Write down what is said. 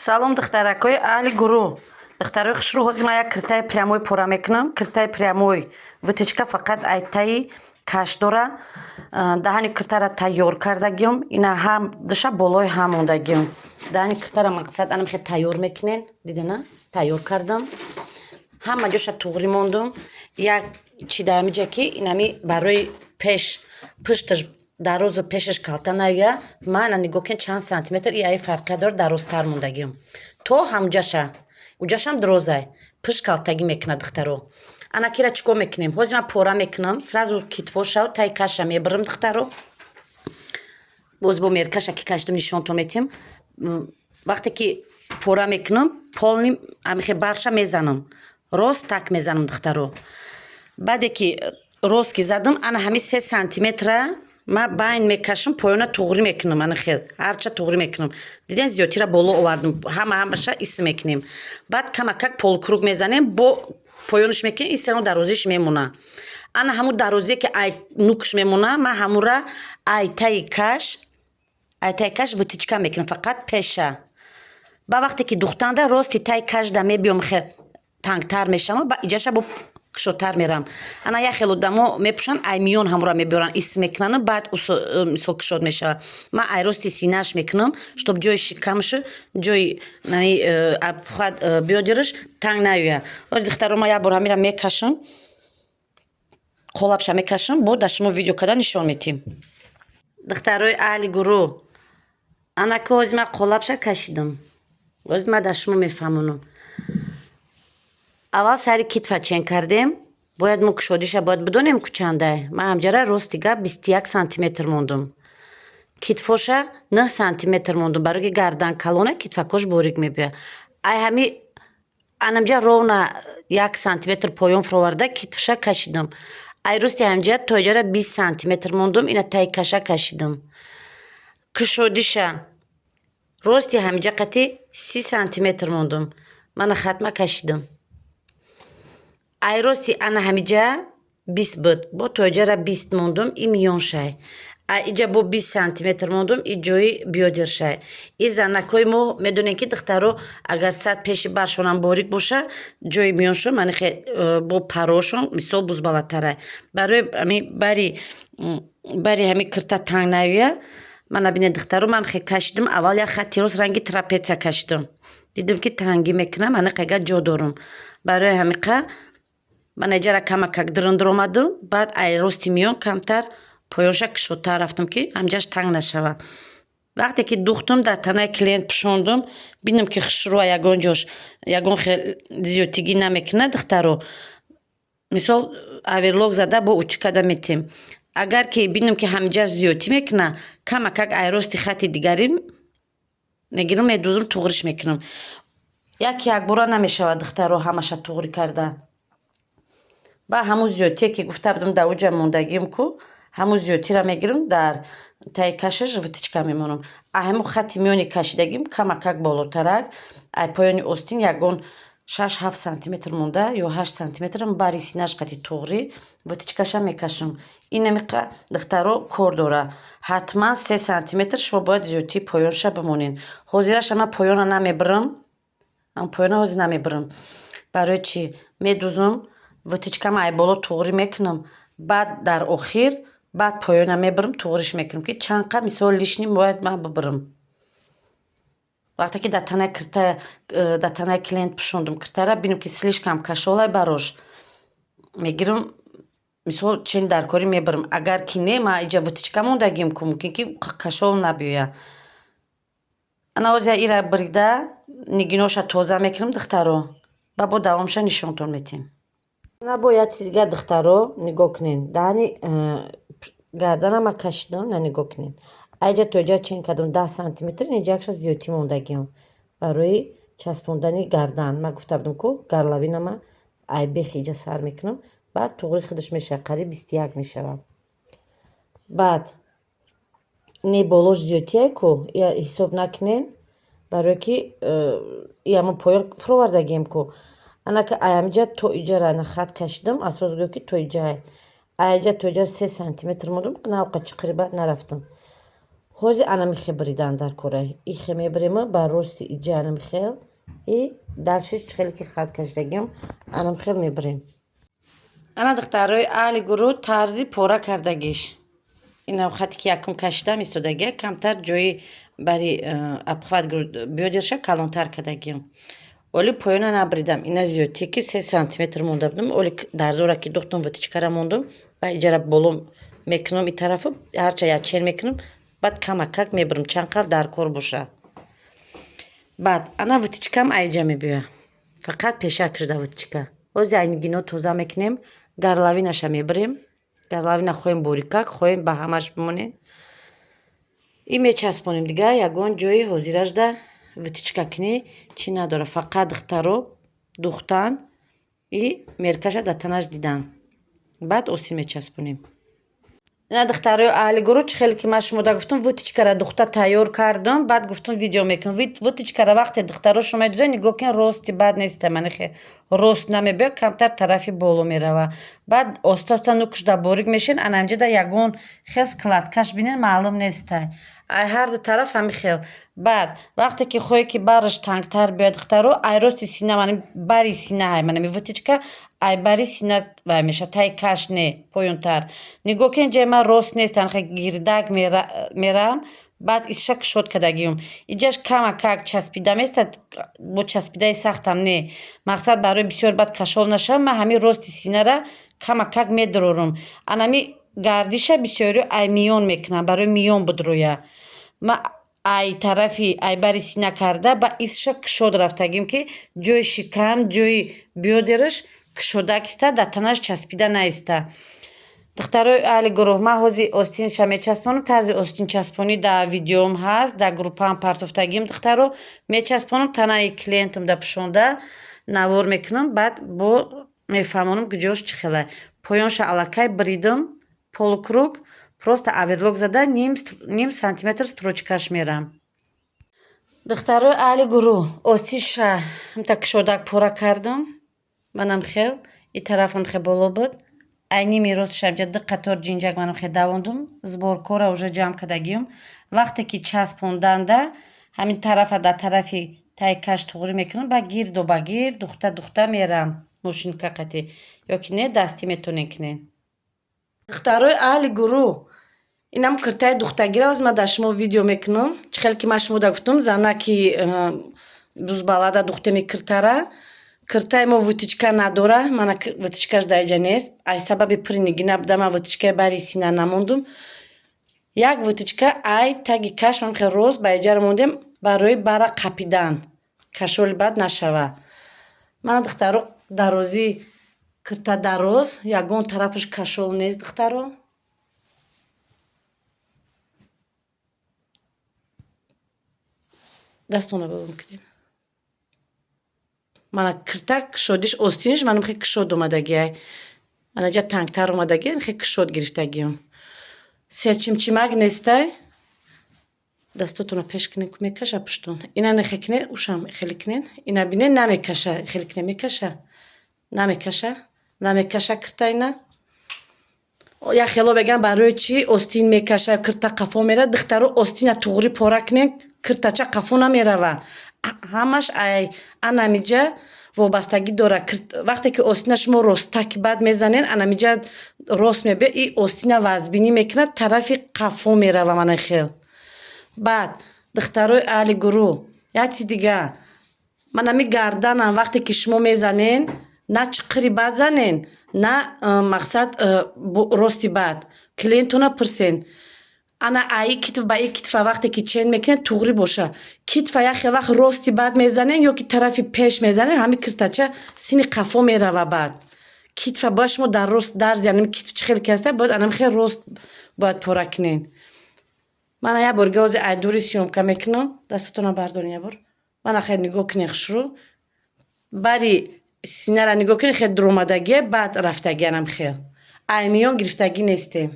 Салом духтаракҳои аҳли гурӯҳ. Духтарои хушрӯ, ҳозир ман як киртаи прямой пурра мекунам. Киртаи прямой витичка фақат айтаи каш дора. Даҳани киртара тайёр кардагиём. Ина ҳам душа болои ҳам мондагиём. Даҳани киртара мақсад ана мехе тайёр мекунен. Дидина? Тайёр кардам. Ҳама ҷоша туғри мондум. Як чидаамиҷа ки инами барои пеш пушташ дарозу пешаш калта наоя. Ман нигоҳ кун чанд сантиметр и ай фарқия дор дарозтар мондагиём. То ҳамҷаша. Уҷашам дурозай. Пушт калтагӣ мекунад духтаро. Ана кира чикор мекунем? Ҳозир ман пора мекунам. Сразу китфоша таи каша мебарам духтаро. Боз бо меркаша ки кашдам нишонтон метим. Вақте ки пора мекунам, полни амихе барша мезанам. Рост так мезанам духтаро. Баъде ки рост ки задам, ана ҳами 3 сантиметра ма байн мекашам, поёна туғри мекунам. Ана хел ҳарча туғри мекунам. Диден зиёдтира боло овардам. Ҳамаша ис мекунем. Баъд камакак полукруг мезанем, бо поёнаш мекунем, исано дарозиш мемона. Ана ҳаму дарозие ки ай нукш мемона, ма ҳамура айтаи каш витичка мекунам, фақат пеша. Ба вақте ки духтанда рости таи кашда мебиём хел тангтар мешавам, ба иҷаша бо кушотар мерам. Ана як хел одамо мепушанд ай миён ҳамура мебиёранд, ис мекунанд, баъд мисол кушод мешавад. Ман ай рости синааш мекунам, чтоб ҷои шикамш, ҷои хад биёдираш танг наояд. Ҳозир духтаро ман як бор ҳамира мекашам, қолапша мекашам, бо дар шумо видео карда нишон метим. Духтарои аҳли гурӯҳ, ана ки ҳозир ман қолапша кашидам. Ҳозир ман дар шумо мефаҳмонам. Аввал сари китфа чен кардем. Бояд мо кушодиша бояд бидонем ку чандай. Ман ҳамҷара рости гап 21 сантиметр мондум. Китфоша 9 сантиметр мондум. Барои ки гардан калона китфакош борик мебиёд. Ай ҳами анамҷа ровна 1 сантиметр поён фуроварда китфша кашидам. Ай рости ҳамҷа то иҷара 20 сантиметр мондум. Ина таи каша кашидам. Кушодиша рости ҳамҷа қати 30 сантиметр мондум. Мана хатма кашидам. Ай рости ана ҳамиҷа 20 буд. Бо то иҷара 20 мондум, и миёншай. Ай иҷа бо 20 сантиметр мондум, и ҷои биёдиршай. И занакҳои мо медонем ки духтаро агар сад пеши баршонам борик боша, ҷои миёншон манихе бо парошон мисол буз баландтарай. Барои бари ҳами кирта танг наоя, мана бинед духтаро ман хе кашидам. Аввал як хатти рост ранги трапеция кашидам. Дидам ки тангӣ мекунам, анақага ҷо дорам. Барои ҳамиқа ман иҷара камакак дирандир омадам. Баъд ай рости миён камтар поёнша кушодтар рафтам ки ҳамҷаш танг нашавад. Вақте ки духтам, дар танаи клиент пушондам, бинам ки хушрӯа ягон ҷош ягон хел зиёдтигӣ намекунад духтаро. Мисол оверлок зада бо утӣ карда метем. Агар ки бинам ки ҳамҷаш зиёдтӣ мекунад, камакак ай рости хатти дигари мегирам, медузам, туғриш мекунам. Як бора намешавад духтаро ҳамаша туғри карда. Ба ҳамун зиёдтие ки гуфта будам дар уҷа мондагиём ку, ҳамун зиёдтира мегирам, дар таи кашаш витичка мемонам. Ҳамун хатти миёни кашидагим камакак болотарак, ай поёни остин ягон 6-7 сантиметр монда ё 8 сантиметрам бари синаш қати туғри витичкаша мекашам. Инамиқа духтаро кор дора. Ҳатман 3 сантиметр шумо бояд зиёдтии поёнша бимонен. Ҳозираша ман поёна намебарам. Ман поёна ҳозир намебарам. Барои чӣ? Медузам, витичкама ай боло туғри мекунам. Баъд дар охир, баъд поёна мебарам, туғриш мекунам ки чанқа мисол лишним бояд ман бибарам. Вақте ки дар танаи клиент пушондам киртара, бинам ки слишком кашолай барош. Мегирам, мисол чен дар корӣ мебарам. Агар ки не, ман иҷа витичка мондагиём ку мумкин ки кашол набиёяд. Ана ҳозир ира бирида нигиноша тоза мекунам духтаро. Ба бо давомша нишонтон метем. Ана бо як чиз дигар духтаро нигоҳ кунед. Даҳани гарданама кашидам, на нигоҳ кунед. Айҷа то иҷа чен кардам 10 сантиметр, инҷа якша зиёдтӣ мондагиём барои часпондани гардан. Ман гуфта будам ку гарлавинама ай бехи иҷа сар мекунам, баъд туғри худаш мешавад, қариб 21 мешавад. Баъд не болош зиёдтие ку ҳисоб накунен, барое ки ҳамон поён фуровардагием ку. Ана ки ай ҳамҷа то иҷара ана хат кашидам, асос гӯё ки то иҷа ай иҷа то иҷа 3 сантиметр мондам, навқа чиқири баъд нарафтам. ҳози анамихе бридан дар кора ихе мебрема ба рости иҷа анамихел и далшиш чихеле ки хат кашидагим анамихел мебрем. Ана духтарои аҳли гурӯҳ тарзи пора кардагиш. Инам хате ки якум кашидам истодагия камтар ҷои бари абхват биёдирша калонтар кардагим. Оли поёна набридам. Ина зиёдтие ки 3 сантиметр монда будам. Оли дарзора ки духтум ватичкара мондум ба иҷара боло мекунам и тарафа ҳарча ячен мекунам баъд камакак мебарам чанқар дар кор боша. Баъд ана ватичкам айҷа мебиёя. Фақат пеша кашида ватичка. Ози айнигино тоза мекунем. Гарлавинаша мебарем. Гарлавина хоҳем борикак, хоҳем ба ҳамаш бимонем. И мечаспонем дига ягон ҷои ҳозирашда ватичка кунӣ чӣ надора. Фақат духтаро духтан и меркаша датанаш дидан. Баъд остин мечаспонем. Ина духтарои аҳли гурӯҳ чӣ хеле ки ман шумода гуфтам ватичкара духта тайёр кардам. Баъд гуфтам видео мекунам. Ватичкара вақте духтаро шумо медузед нигоҳ кунед рости бад неста манихе рост намебиёд камтар тарафи боло мерава. Баъд оста нукушда борик мешин ана инҷода ягон хел складкаш бинен маълум нестай. Ай ҳар ду тараф ҳамихел. Баъд вақте ки хоҳе ки бараш тангтар биёд духтаро ай рости сина манами бари сина ай манами ватичка ай бари сина вай меша тай каш не поёнтар. Нигоҳ кунед ҷои ман рост нест анхе гирдак мерам. Баъд исша кушод кардагиём. Иҷаш камакак часпида местад бо часпидаи сахтам не. Мақсад барои бисёр баъд кашол нашавам ман ҳамин рости синара камакак медурорам. Анами гардиша бисёриё ай миён мекунам барои миён бидроя. Ма ай тарафи ай бари сина карда ба исша кушод рафтагим ки ҷои шикам ҷои биёдираш кушодак иста датанаш часпида наиста. Духтарои аҳли гурӯҳ ман ҳози остинша мечаспонам. Тарзи остинчаспонӣ дар видеом ҳаст дар группаам партофтагим духтаро мечаспонам танаи клиентам да пӯшонда навор мекунам баъд бо мефаҳмонам ки ҷош чӣ хеле. Поёнша аллакай бридам полукруг просто оверлок зада ним сантиметр строчкаш мерам. Духтарои аҳли гурӯҳ остинша ҳамта кушодак пора кардам. Манам хел и тарафам хел боло буд. Ай ними ростша инҷа ду қатор ҷинҷак манам хел давондум. Сборкора уже ҷамъ кардагиём. Вақте ки часпонданда ҳамин тарафа дар тарафи таи каш туғрӣ мекунам ба гирду ба гирд духта мерам мошинка қати ё ки не дастӣ метонем кунем. Духтарои аҳли гурӯҳ инам киртаи духтагира ҳозир ман дар шумо видео мекунам. Чӣ хеле ки ман шумода гуфтам занаки бузбалада духтами киртара киртаи мо ватичка надора. Мана ватичкаш дар иҷа нест. Ай сабаби пири нигина буда ман ватичкаи бари сина намондум. Як ватичка ай таги каш ман хел рост ба иҷаро мондем барои бара қапидан кашоли бад нашава. Мана духтаро дарози кирта дароз ягон тарафаш кашол нест духтаро. Дастона бабам кунем. Мана кирта кушодиш остиниш манам хел кушод омадагиай. Мана ҷа тангтар омадагиай хел кушод гирифтагиём. Серчимчимак нестай. Дастотона пеш кунен ку мекаша пуштон. Ина нехе кунен ушам хеле кунен. Ина бинен намекаша хеле кунен мекаша. Намекаша кирта ина. Я хело бегам барои чӣ остин мекаша кирта қафо мера духтаро остина туғри пора кунен киртача қафо намерава. Ҳамаш ай анамиҷа вобастагӣ дора. Вақте ки остина шумо ростаки бад мезанен анамиҷа рост мебиё и остина вазбинӣ мекунад тарафи қафо мерава мана хел. Баъд духтарои аҳли гурӯҳ як чиз дига манами гарданам вақте ки шумо мезанен на чиқири бад занен на мақсад рости бад. Клиентона пирсен ана аи китф ба и китфа вақте ки чен мекунед туғри боша. Китфа яхе вақт рости бад мезанен ё ки тарафи пеш мезанен ҳамин киртача сини қафо мерава бад. Китфа бояд шумо дар рост дарзи анами китф чӣ хеле ки аста бояд анами хел рост бояд пора кунен. Мана як борга ҳозир айдури сёмка мекунам. Дастатона бардорен як бор. Мана хел нигоҳ кунед хушрӯ. Бари синара нигоҳ кунед хел дуромадагие баъд рафтаги анам хел. Ай миён гирифтагӣ нестем.